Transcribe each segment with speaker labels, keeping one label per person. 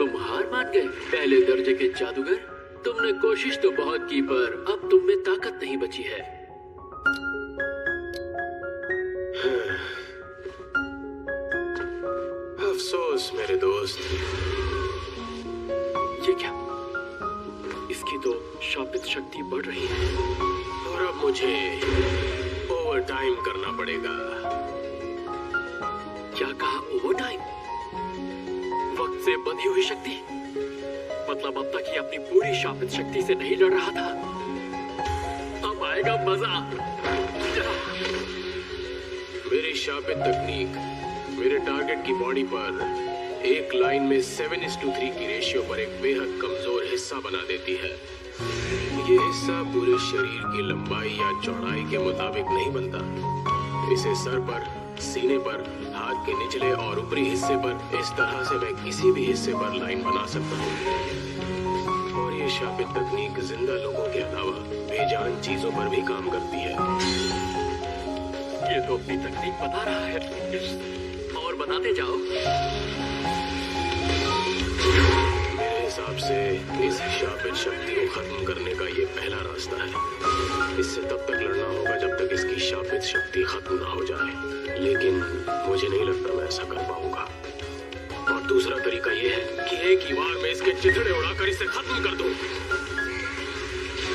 Speaker 1: तुम हार मान गए पहले दर्जे के जादूगर। तुमने कोशिश तो बहुत की पर अब तुम में ताकत नहीं बची है।
Speaker 2: अफसोस मेरे दोस्त।
Speaker 1: ये क्या? इसकी तो शापित शक्ति बढ़ रही है
Speaker 2: और अब मुझे ओवर टाइम करना पड़ेगा।
Speaker 1: क्या कहा? Over time? वक्त से बंधी हुई शक्ति? मतलब अब तक ये अपनी पूरी शापित शक्ति से नहीं लड़ रहा था। अब आएगा मजा।
Speaker 2: मेरी शापित तकनीक मेरे टारगेट की बॉडी पर एक लाइन में 7:3 की रेशियो पर एक बेहद कमजोर हिस्सा बना देती है। ये हिस्सा पूरे शरीर की लंबाई या चौड़ाई के मुताबिक नहीं बनता। इसे सर पर, सीने पर, हाथ के निचले और ऊपरी हिस्से पर इस तरह से मैं किसी भी हिस्से पर लाइन बना सकता हूँ। और ये शापित तकनीक जिंदा लोगों के अलावा बेजान चीजों पर भी काम करती है।
Speaker 1: ये तो अपनी तकनीक बता रहा है और बताते जाओ।
Speaker 2: मेरे हिसाब से इस शापित शक्ति को खत्म करने का ये पहला रास्ता है। इससे तब तक लड़ना होगा जब तक इसकी शापित शक्ति खत्म ना हो जाए। लेकिन मुझे नहीं लगता मैं ऐसा कर पाऊंगा। और दूसरा तरीका ये है कि एक ही बार में इसके चिथड़े उड़ाकर इसे खत्म कर दूं।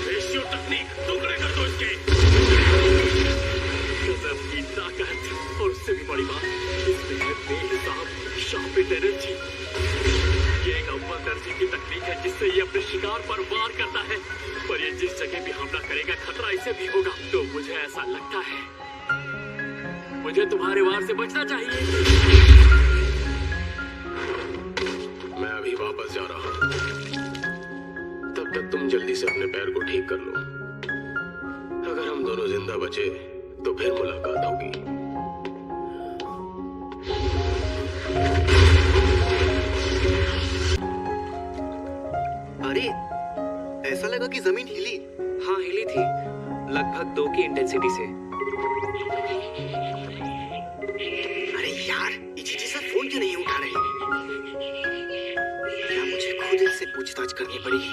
Speaker 2: रेशियो तकनीक टुकड़े कर दो इसके।
Speaker 1: गजब की ताकत। और उससे भी बड़ी बात, इसमें है बेहिसाब शापित एनर्जी। ये एक अव्वल दर्जे की तकनीक है जिससे ये अपने शिकार पर वार करता है। पर ये जिस जगह भी हमला करेगा खतरा इसे भी होगा। तो मुझे ऐसा लगता है मुझे तुम्हारे वार से बचना चाहिए।
Speaker 2: मैं अभी वापस जा रहा हूँ। तब तक तुम जल्दी से अपने पैर को ठीक कर लो। अगर हम दोनों जिंदा बचे तो फिर मुलाकात होगी।
Speaker 3: अरे, ऐसा लगा कि जमीन हिली।
Speaker 4: हाँ, हिली थी, लगभग 2 की इंटेंसिटी से।
Speaker 3: अरे यार, इजी सर फोन क्यों नहीं उठा रहे? क्या मुझे खुद इससे पूछताछ करनी पड़ेगी?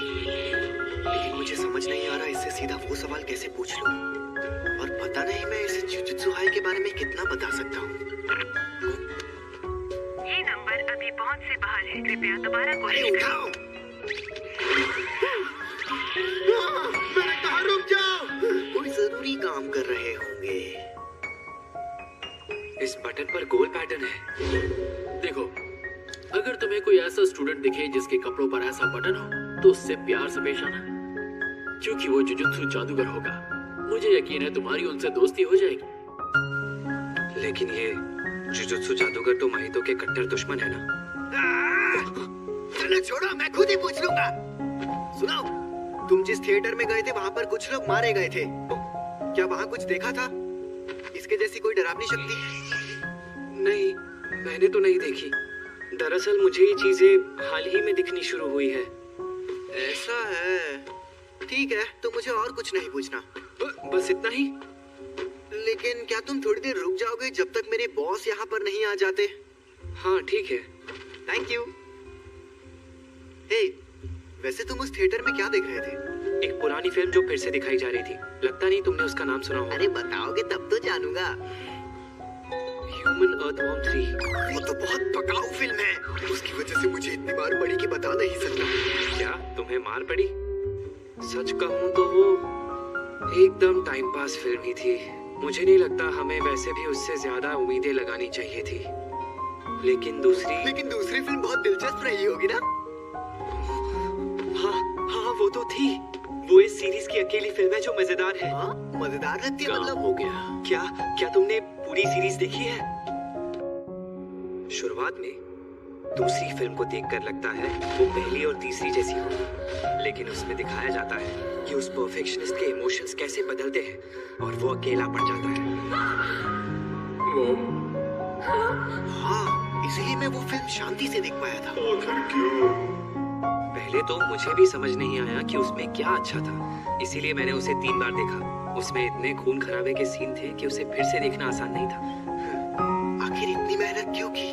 Speaker 3: लेकिन मुझे समझ नहीं आ रहा इससे सीधा वो सवाल कैसे पूछ लूं। और पता नहीं मैं इसे जुजुत्सु हाई के बारे में कितना बता सकता हूँ।
Speaker 5: ये नंबर अभी पहुंच से बाहर है, कृपया दोबारा कोशिश
Speaker 3: अरे
Speaker 5: करें।
Speaker 3: उठाओ! मैंने कहा रुक जाओ। कोई जरूरी काम कर रहे होंगे।
Speaker 4: इस बटन पर गोल पैटर्न है।
Speaker 1: देखो, अगर तुम्हें कोई ऐसा स्टूडेंट दिखे जिसके कपड़ों पर ऐसा बटन हो तो उससे प्यार से पेश आना, क्योंकि वो जुजुत्सु जादूगर होगा। मुझे यकीन है तुम्हारी उनसे दोस्ती हो जाएगी।
Speaker 4: लेकिन ये जुजुत्सु जादूगर तो माहितो के कट्टर दुश्मन है ना?
Speaker 3: चलो छोड़ो, मैं खुद ही पूछ लूंगा। सुनो, तुम जिस थिएटर में गए थे वहाँ पर कुछ लोग मारे गए थे। क्या वहाँ कुछ देखा था? इसके जैसी कोई डरावनी शक्ति?
Speaker 4: नहीं, मैंने तो नहीं देखी। दरअसल मुझे ये चीजें हाल ही में दिखनी शुरू हुई है।
Speaker 3: ऐसा है, ठीक है, तो मुझे और कुछ नहीं पूछना।
Speaker 4: बस इतना ही?
Speaker 3: लेकिन क्या तुम थोड़ी देर रुक जाओगे जब तक मेरे बॉस यहाँ पर नहीं आ जाते?
Speaker 4: हाँ, ठीक है।
Speaker 3: Thank you. हे, वैसे तुम उस थिएटर में क्या देख रहे थे?
Speaker 4: एक पुरानी फिल्म जो फिर से दिखाई जा रही थी। लगता नहीं तुमने उसका नाम सुना होगा।
Speaker 3: अरे बताओगे तब तो जानूंगा।
Speaker 4: Human earthworm 3।
Speaker 3: वो तो बहुत पकाऊ फिल्म है। उसकी वजह से मुझे इतनी मार पड़ी कि बता नहीं सकता।
Speaker 4: क्या तुम्हें मार पड़ी? सच कहूँ तो वो एकदम टाइम पास फिल्म ही थी। मुझे नहीं लगता हमें वैसे भी उससे ज्यादा उम्मीदें लगानी चाहिए थी। लेकिन दूसरी
Speaker 3: फिल्म बहुत दिलचस्प रही होगी ना?
Speaker 4: हाँ, वो तो थी। वो इस सीरीज की अकेली फिल्म है जो मजेदार है।
Speaker 3: हाँ, मजेदार लगती है।
Speaker 1: काम
Speaker 3: मतलब
Speaker 1: हो गया।
Speaker 4: क्या तुमने पूरी सीरीज देखी है? शुरुआत में दूसरी फिल्म को देखकर लगता है वो पहली और तीसरी जैसी होगी, लेकिन उसमें दिखाया जाता है कि उस परफेक्शनिस्ट के इमोशंस कैसे बदलते हैं और वो अकेला पड़ जाता है।
Speaker 3: हाँ, इसलिए मैं वो फिल्म शांति से देख पाया था।
Speaker 2: आखिर क्यों?
Speaker 4: पहले तो मुझे भी समझ नहीं आया कि उसमें क्या अच्छा था, इसीलिए मैंने उसे 3 बार देखा। उसमें इतने खून खराबे के सीन थे कि उसे फिर से देखना आसान नहीं था।
Speaker 3: आखिर इतनी मेहनत क्यों की?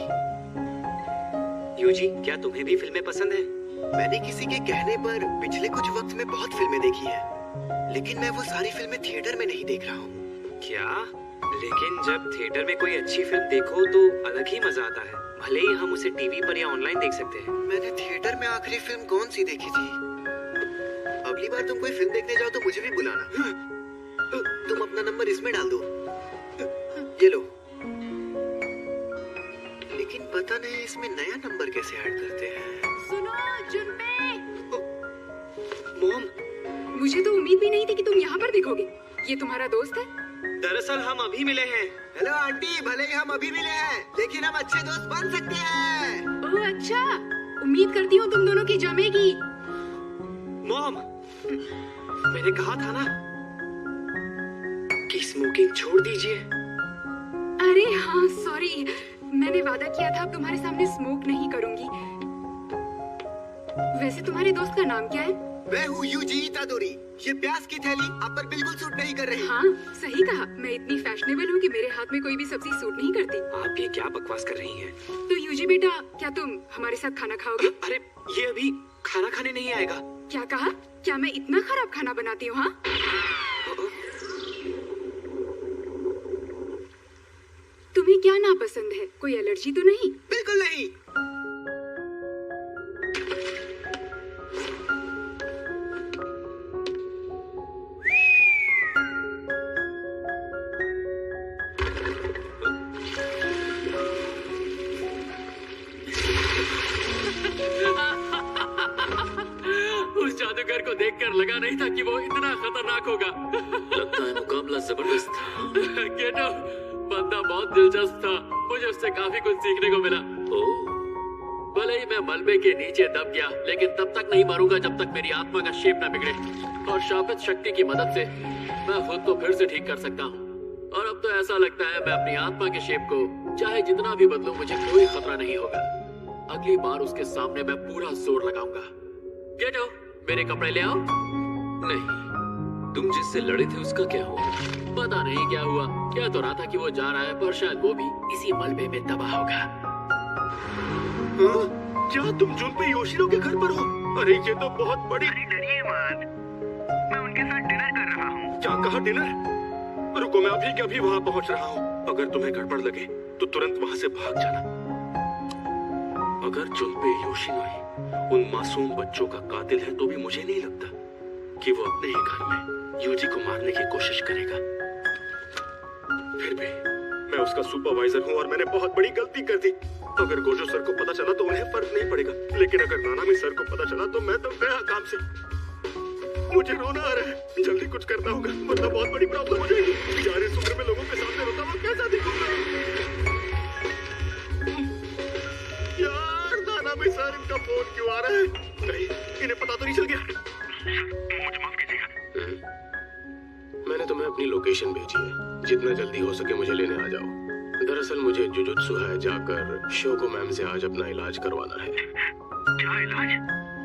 Speaker 4: यूजी, क्या तुम्हें भी फिल्में पसंद है?
Speaker 3: मैंने किसी के कहने पर पिछले कुछ वक्त में बहुत फिल्में देखी हैं, लेकिन मैं वो सारी फिल्में थिएटर में नहीं देख रहा हूँ।
Speaker 4: क्या? लेकिन जब थिएटर में कोई अच्छी फिल्म देखो तो अलग ही मजा आता है, भले ही हम उसे टीवी पर या ऑनलाइन देख सकते हैं।
Speaker 3: मैंने थिएटर में आखिरी फिल्म कौन सी देखी थी? अगली बार तुम कोई फिल्म देखने जाओ तो मुझे भी बुलाना। तुम अपना नंबर इसमें डाल दो। ये लो। लेकिन पता नहीं इसमें नया नंबर कैसे ऐड करते हैं।
Speaker 6: सुनो जुनपे,
Speaker 4: मॉम,
Speaker 6: मुझे तो उम्मीद भी नहीं थी कि तुम यहाँ पर दिखोगे। ये तुम्हारा दोस्त है?
Speaker 4: दरअसल हम अभी मिले हैं।
Speaker 3: हेलो आंटी, भले ही हम अभी मिले हैं, लेकिन हम अच्छे दोस्त बन सकते हैं।
Speaker 6: ओह अच्छा, उम्मीद करती हूँ तुम दोनों की जमेगी।
Speaker 4: मॉम, मैंने कहा था ना कि स्मोकिंग छोड़ दीजिए।
Speaker 6: अरे हाँ सॉरी, मैंने वादा किया था अब तुम्हारे सामने स्मोक नहीं करूंगी। वैसे तुम्हारे दोस्त का नाम क्या है?
Speaker 3: मैं हूँ यूजी इतादोरी। ये प्याज की थैली आप पर बिल्कुल सूट नहीं कर रही।
Speaker 6: हाँ सही कहा, मैं इतनी फैशनेबल हूँ कि मेरे हाथ में कोई भी सब्जी सूट नहीं करती।
Speaker 4: आप ये क्या बकवास कर रही हैं?
Speaker 6: तो यूजी बेटा, क्या तुम हमारे साथ खाना खाओगे?
Speaker 4: अरे ये अभी खाना खाने नहीं आएगा।
Speaker 6: क्या कहा? क्या मैं इतना खराब खाना बनाती हूँ? हाँ, तुम्हें क्या नापसंद है? कोई एलर्जी तो नहीं?
Speaker 3: बिल्कुल नहीं।
Speaker 1: उस जादूगर को देखकर लगा नहीं था कि वो इतना खतरनाक होगा।
Speaker 2: लगता है मुकाबला जबरदस्त था।
Speaker 1: गेटो, बंदा बहुत दिलचस्प था। मुझे उससे काफी कुछ सीखने को मिला।
Speaker 2: ओह,
Speaker 1: भले ही मैं मलबे के नीचे दब गया, लेकिन तब तक नहीं मरूंगा जब तक मेरी आत्मा का शेप न बिगड़े। और शापित शक्ति की मदद से मैं खुद को फिर से ठीक कर सकता हूँ। और अब तो ऐसा लगता है मैं अपनी आत्मा के शेप को चाहे जितना भी बदलूं, मुझे कोई खतरा नहीं होगा। अगली बार उसके सामने मैं पूरा जोर लगाऊंगा। गेटो, मेरे कपड़े ले आओ।
Speaker 2: नहीं, तुम जिससे लड़े थे उसका क्या हुआ?
Speaker 1: पता नहीं क्या हुआ। क्या तो रहा था कि वो जा रहा है, पर शायद वो भी इसी मलबे में तबाह होगा।
Speaker 2: क्या तुम जुनपे योशिरो के घर पर हो? अरे ये तो बहुत बड़ी।
Speaker 5: डरिए मत, मैं उनके साथ डिनर कर रहा हूँ।
Speaker 2: क्या कहा डिनर? रुको, मैं अभी के अभी वहाँ पहुँच रहा हूँ। अगर तुम्हें गड़बड़ लगे तो तुरंत वहाँ से भाग जाना। अगर जुनपे योशिनोरी उन मासूम बच्चों का कातिल है तो भी मुझे नहीं लगता कि वो अपने ही घर में यूजी को मारने की कोशिश करेगा। फिर भी मैं उसका सुपरवाइजर हूँ और मैंने बहुत बड़ी गलती कर दी। अगर गोजो सर को पता चला तो उन्हें फर्क नहीं पड़ेगा, लेकिन अगर नानामी सर को पता चला तो मैं तो गया काम से। मुझे रोना आ रहा है। जल्दी कुछ करना होगा वरना बहुत बड़ी प्रॉब्लम हो जाएगी। जा रहे सुबह में लोगों के सामने रोता हुआ कैसा दिखूंगा? यार नानामी सर, इनका फोन क्यों आ रहा है? नहीं, इन्हें पता तो नहीं चल गया?
Speaker 5: मुझे माफ कीजिएगा।
Speaker 2: मैंने तुम्हें अपनी लोकेशन भेजी है। जितना जल्दी हो सके मुझे लेने आ जाओ। दरअसल मुझे जुजुत्सु है जाकर शोको मैम से आज अपना इलाज करवाना है।
Speaker 5: क्या इलाज?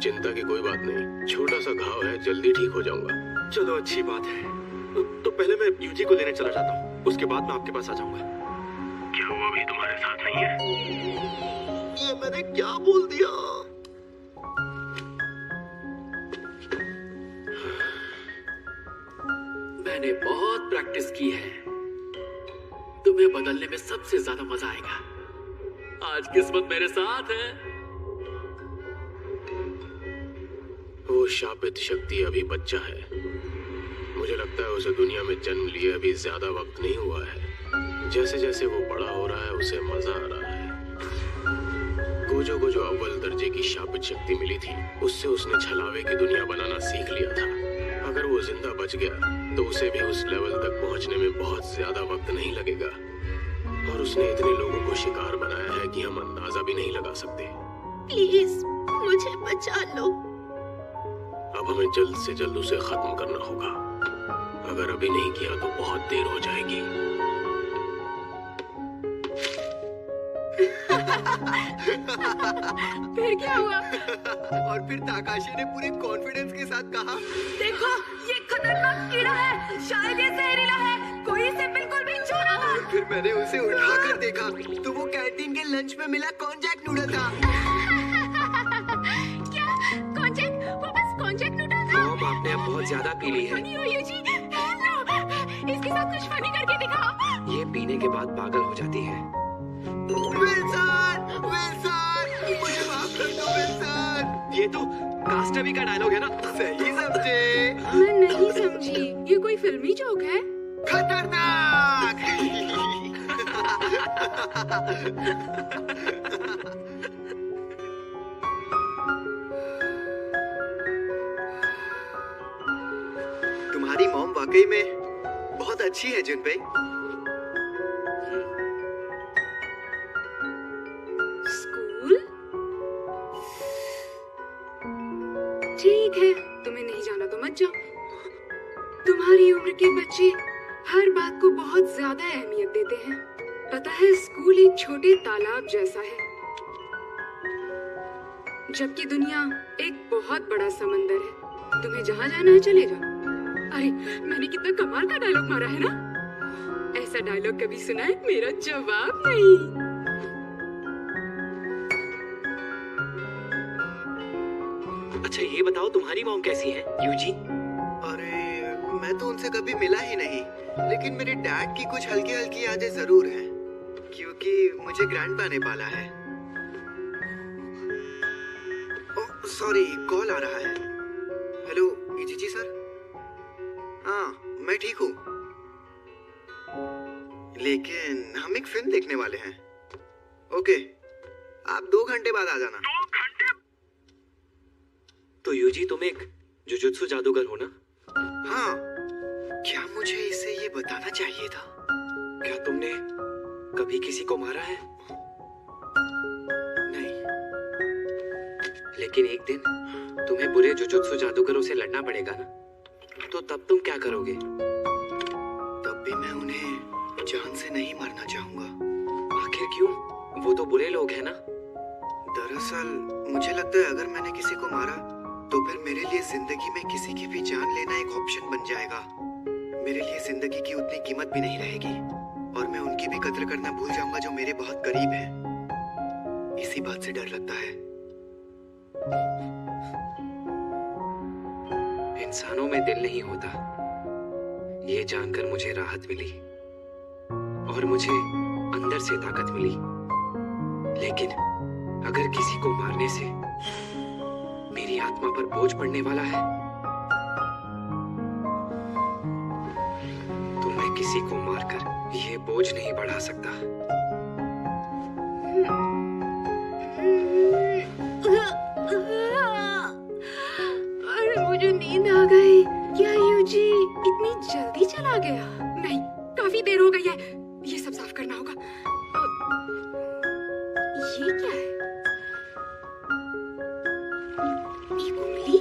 Speaker 2: चिंता की कोई बात नहीं, छोटा सा घाव है, जल्दी ठीक हो जाऊंगा। चलो अच्छी बात है। तो पहले मैं यूजी को लेने चला जाता हूँ, उसके बाद मैं आपके पास आ जाऊंगा।
Speaker 5: क्या वो अभी तुम्हारे साथ नहीं है?
Speaker 2: ये मैंने क्या बोल दिया?
Speaker 1: मैंने बहुत प्रैक्टिस की है। तुम्हें बदलने में सबसे ज्यादा मजा आएगा। आज किस्मत मेरे साथ है।
Speaker 2: वो शापित शक्ति अभी बच्चा है। मुझे लगता है उसे दुनिया में जन्म लिए अभी ज्यादा वक्त नहीं हुआ है। जैसे जैसे वो बड़ा हो रहा है उसे मजा आ रहा है। गोजो को जो अव्वल दर्जे की शापित शक्ति मिली थी, उससे उसने छलावे की दुनिया बनाना सीख लिया था। अगर वो जिंदा बच गया तो उसे भी उस लेवल तक पहुंचने में बहुत ज्यादा वक्त नहीं लगेगा। और उसने इतने लोगों को शिकार बनाया है कि हम अंदाजा भी नहीं लगा सकते।
Speaker 6: प्लीज मुझे बचा लो।
Speaker 2: अब हमें जल्द से जल्द उसे खत्म करना होगा। अगर अभी नहीं किया तो बहुत देर हो जाएगी।
Speaker 6: फिर क्या हुआ?
Speaker 3: और फिर ताकाशी ने पूरे कॉन्फिडेंस के साथ कहा,
Speaker 6: देखो ये खतरनाक कीड़ा है, शायद ये जहरीला है, कोई इसे बिल्कुल भी छू ना।
Speaker 3: और फिर मैंने उसे उठाकर देखा तो वो कैंटीन के लंच में मिला कॉर्नजैक नूडल था।
Speaker 4: बहुत ज्यादा पी ली है।
Speaker 6: फनी हो यूजी, लो, इसके साथ कुछ फनी करके दिखाओ।
Speaker 4: ये पीने के बाद पागल हो जाती है।
Speaker 3: विल्सन, विल्सन, मुझे माफ कर दो विल्सन।
Speaker 4: ये तो कास्टवी का डायलॉग है ना?
Speaker 3: सही समझे।
Speaker 6: मैं नहीं समझी, ये कोई फिल्मी जोक है?
Speaker 3: खतरनाक। तुम्हारी मॉम वाकई में बहुत अच्छी है जुनबे।
Speaker 6: स्कूल? ठीक है, तुम्हें नहीं जाना तो मत जाओ। तुम्हारी उम्र के बच्चे हर बात को बहुत ज्यादा अहमियत देते हैं। पता है, स्कूल एक छोटे तालाब जैसा है, जबकि दुनिया एक बहुत बड़ा समंदर है। तुम्हें जहाँ जाना है चले जाओ। अरे, मैंने कितना कमाल का डायलॉग मारा है ना? ऐसा डायलॉग कभी सुना है? मेरा जवाब नहीं।
Speaker 4: अच्छा ये बताओ, तुम्हारी मॉम कैसी है यूजी?
Speaker 3: अरे मैं तो उनसे कभी मिला ही नहीं, लेकिन मेरे डैड की कुछ हल्की हल्की यादें जरूर हैं, क्योंकि मुझे ग्रैंडपा ने पाला है। ओह सॉरी, कॉल आ रहा है। हेलो ईजीजी सर। हाँ मैं ठीक हूँ, लेकिन हम एक फिल्म देखने वाले हैं। ओके, आप 2 घंटे बाद आ जाना।
Speaker 4: तो यूजी तुम एक जुजुत्सु जादूगर हो ना?
Speaker 3: हाँ, क्या मुझे इसे ये बताना चाहिए था?
Speaker 4: क्या तुमने कभी किसी को मारा है?
Speaker 3: नहीं।
Speaker 4: लेकिन एक दिन तुम्हें बुरे जुजुत्सु जादूगरों से लड़ना पड़ेगा ना, तो तब तुम क्या करोगे?
Speaker 3: तब भी मैं उन्हें जान से नहीं मारना चाहूंगा।
Speaker 4: आखिर क्यों? वो तो बुरे लोग हैं ना।
Speaker 3: दरअसल मुझे लगता है अगर मैंने किसी को मारा तो फिर मेरे लिए जिंदगी में किसी की भी जान लेना एक ऑप्शन बन जाएगा। मेरे लिए जिंदगी की उतनी कीमत भी नहीं रहेगी और मैं उनकी भी कद्र करना भूल जाऊंगा जो मेरे बहुत करीब हैं। इसी बात से डर लगता है।
Speaker 4: इंसानों में दिल नहीं होता, ये जानकर मुझे राहत मिली और मुझे अंदर से ताकत मिली। लेकिन अगर किसी को मारने से मेरी आत्मा पर बोझ पड़ने वाला है, तो मैं किसी को मारकर ये बोझ नहीं बढ़ा सकता।
Speaker 6: अरे मुझे नींद आ गई। क्या यूजी इतनी जल्दी चला गया? नहीं, काफी देर हो गई है, ये सब साफ करना होगा। ये क्या है? एक उंगली?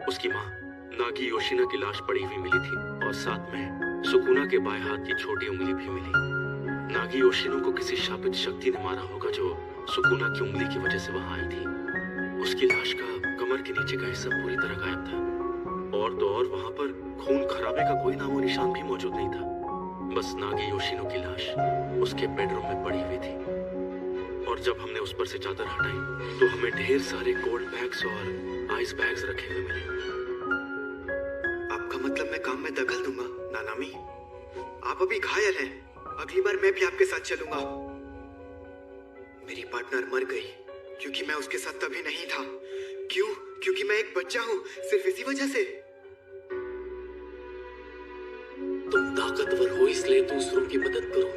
Speaker 1: उसकी माँ नागी योशिना की लाश पड़ी हुई मिली थी और साथ में सुकुना के बाएं हाथ की छोटी उंगली भी मिली। नागी योशिनो को किसी शापित शक्ति ने मारा होगा जो सुकुना की उंगली की वजह से वहां आई थी। उसकी लाश का कमर के नीचे का हिस्सा पूरी तरह गायब था और तो और वहां पर खून खराबे का कोई नामो निशान भी मौजूद नहीं था। बस नागी योशिनो की लाश उसके बेडरूम में पड़ी हुई थी और जब हमने उस पर से चादर हटाई तो हमें ढेर सारे कोल्ड बैग्स और आइस बैग्स रखे हुए मिले।
Speaker 3: आपका मतलब मैं काम में दखल दूंगा नानामी? आप अभी घायल हैं, अगली बार मैं भी आपके साथ चलूंगा। मेरी पार्टनर मर गई क्योंकि मैं उसके साथ तभी नहीं था। क्यों? क्योंकि मैं एक बच्चा हूँ, सिर्फ इसी वजह से।
Speaker 1: तुम ताकतवर हो इसलिए दूसरों की मदद करो।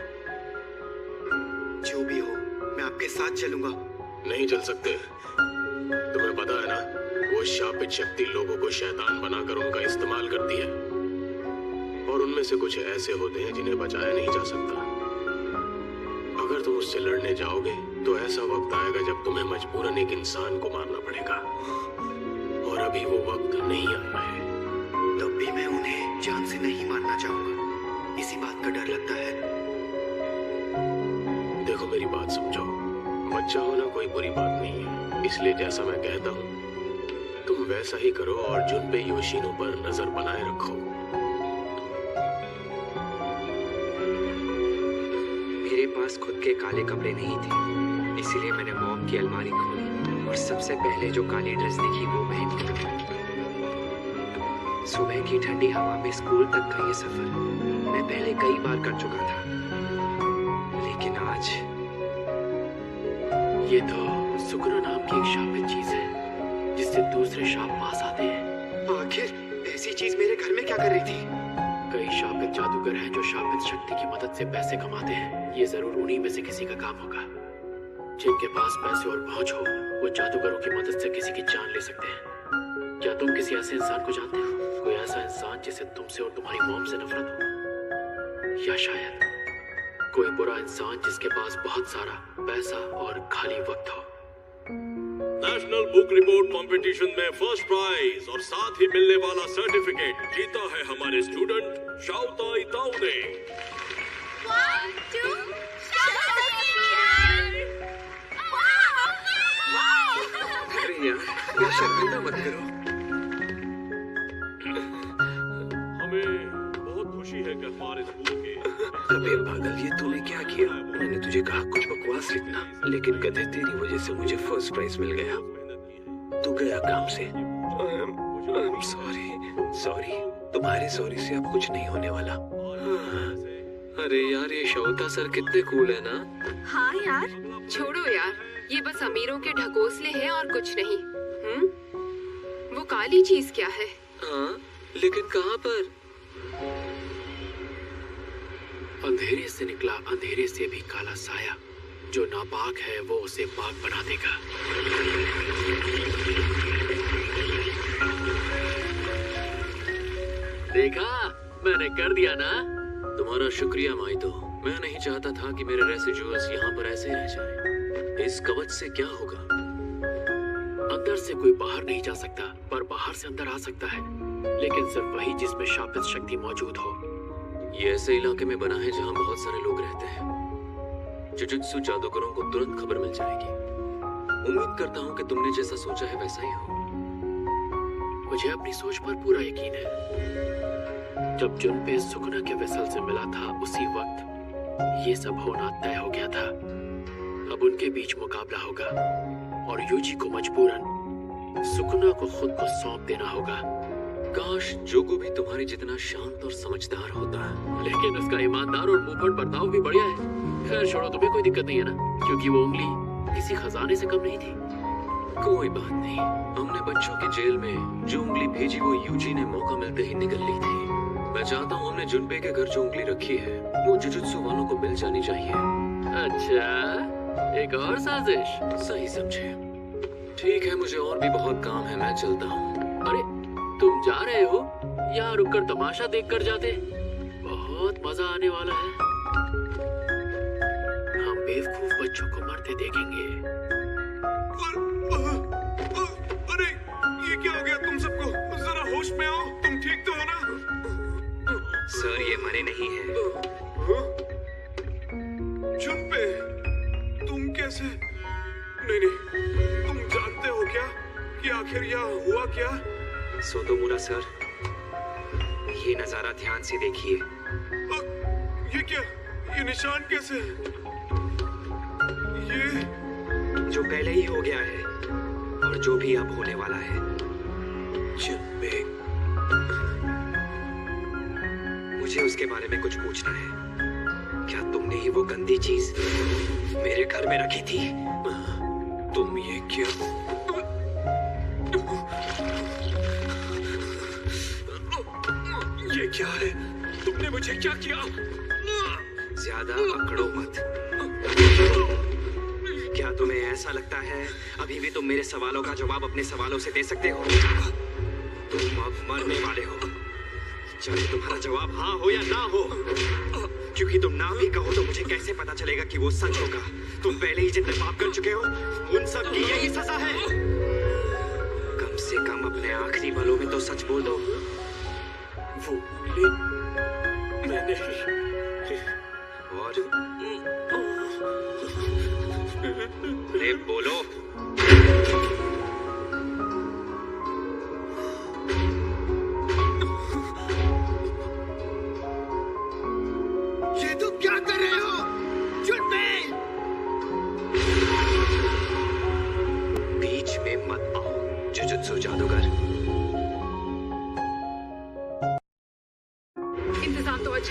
Speaker 3: जो भी हो, मैं आपके साथ चलूंगा।
Speaker 2: नहीं चल सकते। तुम्हें पता है ना, वो शापित शक्ति लोगों को शैतान बनाकर उनका इस्तेमाल करती है और उनमें से कुछ ऐसे होते हैं जिन्हें बचाया नहीं जा सकता। अगर तुम उससे लड़ने जाओगे तो ऐसा वक्त आएगा जब तुम्हें मजबूरन एक इंसान को मारना पड़ेगा और अभी वो वक्त नहीं आया है।
Speaker 3: तब भी मैं उन्हें जान से नहीं मारना चाहूंगा, इसी बात का डर लगता है।
Speaker 2: देखो मेरी बात समझो, बच्चा होना कोई बुरी बात नहीं है, इसलिए जैसा मैं कहता हूँ तुम वैसा ही करो और जुनबे योशिनो पर नजर बनाए रखो।
Speaker 4: मेरे पास खुद के काले कपड़े नहीं थे, इसीलिए मैंने मॉम की अलमारी खोली और सबसे पहले जो काली ड्रेस दिखी वो पहनी। सुबह की ठंडी हवा में स्कूल तक का ये सफर मैं पहले कई बार कर चुका था, लेकिन आज
Speaker 1: ये तो सुकरा नाम की एक शापित चीज है जिससे दूसरे शाप पास आते हैं।
Speaker 3: आखिर ऐसी चीज मेरे घर में क्या कर रही थी?
Speaker 1: कई शापित जादूगर हैं जो शापित शक्ति की मदद से पैसे कमाते हैं। ये जरूर उन्हीं में से किसी का काम होगा। जिनके पास पैसे और पहुंच हो वो जादूगरों की मदद से किसी की जान ले सकते हैं। क्या तुम किसी ऐसे इंसान को जानते हो? कोई ऐसा इंसान जिसे तुमसे और तुम्हारी मॉम से नफरत हो, या शायद कोई बुरा इंसान जिसके पास बहुत सारा पैसा और खाली वक्त हो।
Speaker 7: नेशनल बुक रिपोर्ट कंपटीशन में फर्स्ट प्राइज और साथ ही मिलने वाला सर्टिफिकेट जीता है हमारे स्टूडेंट शाओता इताऊ ने।
Speaker 8: 1, 2,
Speaker 4: अरे यार शर्मिंदा मत करो।
Speaker 7: हमें बहुत खुशी है कि हमारे स्कूल के
Speaker 2: अबे पागल, ये तूने क्या किया? मैंने तुझे कहा कुछ बकवास लिखना, लेकिन गधे तेरी वजह से मुझे फर्स्ट प्राइज मिल गया। तू गया काम से। सॉरी। तुम्हारे सॉरी से अब कुछ नहीं होने वाला।
Speaker 4: अरे यार ये शाओता सर कितने कूल है ना।
Speaker 6: हाँ यार, छोड़ो यार, ये बस अमीरों के ढकोसले हैं और कुछ नहीं। वो काली चीज क्या है?
Speaker 4: हाँ, लेकिन कहाँ पर?
Speaker 1: अंधेरे से निकला अंधेरे से भी काला साया, जो नापाक है वो उसे पाक बना देगा। देखा, मैंने कर दिया ना।
Speaker 2: तुम्हारा शुक्रिया माइतो। मैं नहीं चाहता था कि मेरे रेसिड्यूअल्स यहाँ पर ऐसे ही रह जाएं। इस कवच से क्या होगा?
Speaker 1: अंदर से कोई बाहर नहीं जा सकता, पर बाहर से अंदर आ सकता है, लेकिन सिर्फ वही जिसमें शापित शक्ति मौजूद हो।
Speaker 2: ये ऐसे इलाके में बना है जहाँ बहुत सारे लोग रहते हैं। जुजुत्सु जादूगरों को तुरंत खबर मिल जाएगी। उम्मीद करता हूँ कि तुमने जैसा सोचा है वैसा ही हो।
Speaker 1: मुझे अपनी सोच पर पूरा यकीन है। जब जुनपे सुकुना के वेसल से मिला था उसी वक्त ये सब होना तय हो गया था। अब उनके बीच मुकाबला होगा और यूजी को मजबूरन सुकुना को खुद को सौंप देना होगा।
Speaker 2: काश जोगो भी तुम्हारी जितना शांत और समझदार होता है।
Speaker 1: लेकिन उसका ईमानदार और मुंहफट बर्ताव भी बढ़िया है। खैर छोड़ो, तुम्हें कोई दिक्कत नहीं है ना, क्योंकि वो उंगली किसी खजाने से कम नहीं थी।
Speaker 2: कोई बात नहीं, हमने बच्चों की जेल में जो उंगली भेजी वो यूजी ने मौका मिलते ही निगल ली थी। मैं चाहता हूँ हमने जुनपे के घर जो उंगली रखी है वो जुजुत्सु वालों को मिल जानी चाहिए।
Speaker 1: अच्छा, एक और साजिश?
Speaker 2: सही समझे। ठीक है, मुझे और भी बहुत काम है, मैं चलता हूँ।
Speaker 1: अरे तुम जा रहे हो? यहाँ रुककर तमाशा देखकर जाते, बहुत मजा आने वाला है। हम बेवकूफ बच्चों को मरते देखेंगे।
Speaker 7: अरे ये क्या हो गया तुम सबको? जरा होश में आओ। तुम ठीक तो हो ना?
Speaker 4: सर ये मरे नहीं है।
Speaker 7: जुनपे, तुम कैसे? नहीं, तुम जानते हो क्या कि आखिर यहाँ हुआ क्या?
Speaker 4: सोतोमुरा सर, ये नजारा ध्यान से देखिए।
Speaker 7: ये क्या? ये निशान कैसे? ये
Speaker 4: जो पहले ही हो गया है और जो भी अब होने वाला है।
Speaker 2: जुनपे,
Speaker 4: मुझे उसके बारे में कुछ पूछना है। क्या तुमने ही वो गंदी चीज मेरे घर में रखी थी?
Speaker 2: तुम ये क्या?
Speaker 7: ये क्या है? तुमने मुझे क्या किया?
Speaker 4: ज्यादा अकड़ो मत। क्या तुम्हें ऐसा लगता है अभी भी तुम मेरे सवालों का जवाब अपने सवालों से दे सकते हो? तुम अब मरने वाले हो, चाहे तुम्हारा जवाब हाँ हो या ना हो। क्योंकि तुम ना भी कहो तो मुझे कैसे पता चलेगा कि वो सच होगा? तुम पहले ही जितने पाप कर चुके हो उन सब की यही सजा है। कम से कम अपने आखिरी पलों में तो सच बोल दो।
Speaker 1: वो मैंने
Speaker 4: और अरे बोलो।
Speaker 3: ये तुम क्या कर रहे हो? जुनपे!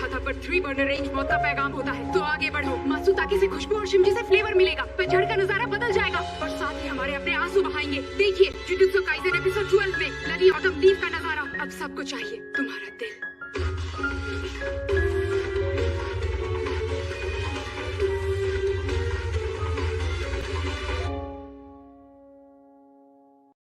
Speaker 6: अच्छा था, पर 3 बर्नर रेंज मौत का पैगाम होता है। तो आगे बढ़ो। मात्सुताके से खुशबू और शिमजी से फ्लेवर मिलेगा। पतझड़ का नजारा बदल जाएगा और साथ ही हमारे अपने आंसू बहाएंगे। देखिए जुजुत्सु काइसेन एपिसोड 12 में ब्लडी ऑटम लीफ का नजारा। अब सबको चाहिए तुम्हारा